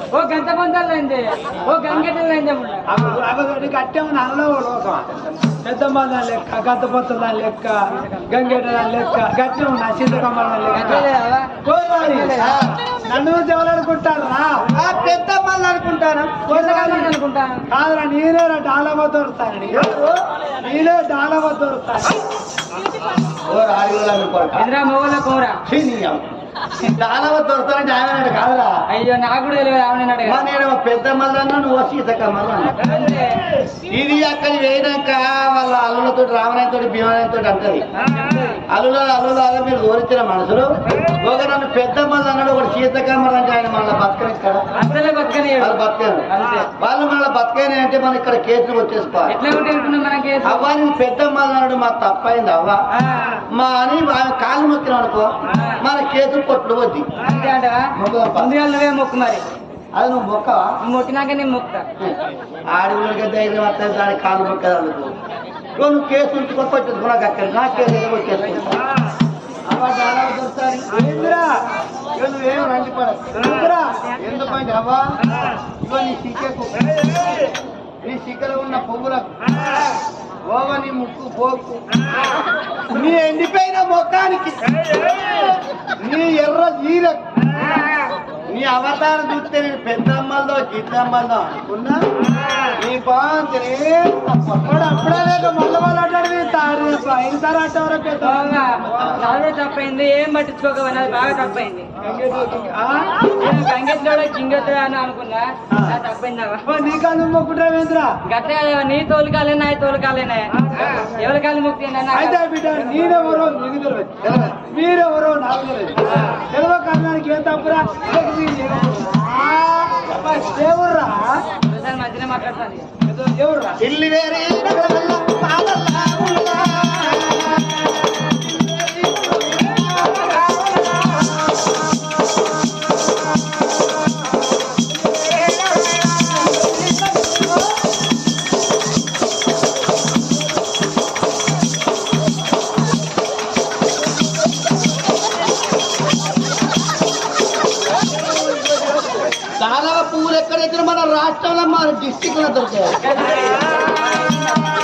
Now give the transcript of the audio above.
ఓ గంట పొందాలైంది ఓ గంగెటలైంది కట్టే ఉన్న అనలో పెద్దమ్మ లెక్క గంత పొత్తుల లెక్క గంగేట లెక్క గట్టి ఉన్న చింతకమ్మ లెక్క నన్ను ఎవరనుకుంటారు పెద్దమ్మలు అనుకుంటాను కాదురా నేనేరా డాలమ్మ దొరుకుతాను నేనే డాలమ్మ దొరుకుతాను మొగల కూర డాలమ్మ దొరుకుతానంటే ఆయన కాదురా అయ్యో నాకు కూడా తెలియదు ఆమె నేను పెద్దమ్మలన్నా నువ్వు సీతకమ్మలు ఇది అక్కడి వేయినాక వాళ్ళ అల్లులతో రామనాయతో భీమనాయతో అంటది అల్లుల మీరు దూరించిన మనుషులు ఒక నన్ను పెద్దమ్మలు అన్నాడు ఒకటి సీతకమ్మలు అంటే ఆయన మళ్ళీ బతకనిక్కడ అసలే బతకని వాళ్ళు బతకారు వాళ్ళు మళ్ళీ బతకని అంటే మనం ఇక్కడ కేసులు వచ్చేసుకోవాలి అవ్వ నేను పెద్దమ్మలు అన్నాడు మా తప్పైంది అవ్వ మా అని కాళ్ళు మొక్కిన అనుకో మన కేసులు కొట్లు వద్ది నువ్వే మొక్కు మరి అది నువ్వు మొక్క మొక్కినాక నేను మొక్కుతా ఆడపిల్లకి ధైర్యం వస్తుంది దాని కాళ్ళు మొక్కదు అనుకో నువ్వు కేసు ఉంచుకొని వచ్చేసుకో నాకు అక్కడ నా కేసు వచ్చేసుకుంటా నువ్వేం రంజిపడరా ఎందుకంటే అవ్వా ఇగో నీ సిక్కకు నీ సిక్కలో ఉన్న పువ్వులకు ఓవ నీ ముక్కు పోకు నీ ఎండిపోయిన మొక్కానికి నీ ఎర్ర జీరకు నీ అవతారం చూస్తే నేను పెద్దమ్మల్లో గిద్దమ్మల్లో అనుకున్నా నీ బాగుంది అప్పుడే లేక మళ్ళీ వాళ్ళు తప్పైంది ఏం పట్టించుకోకపోయినా బాగా తప్పైంది గంగెత్తులో గింగెత్తుడా అని అనుకున్నా తప్పైందా నీ కాళ్ళు మొక్కుటావేంద్రా గట్టే నీ తోలు కాలేనా ఈ తోలు కాలేనా ఎవరి కాళ్ళు మొక్కిందా అయితే బిడ్డ నేనెవరో నీకు తెలియదు మీరెవరో నాకు తెలియదు తెలివ కాలానికి ఏం తప్పురా దేవుర్రా మధ్యనే మాట్లాడతాను దేవుర్రా ఇల్లు వేరే చాలా పువ్వులు ఎక్కడైతే మన రాష్ట్రంలో మన డిస్టిక్ లో దొరికాయి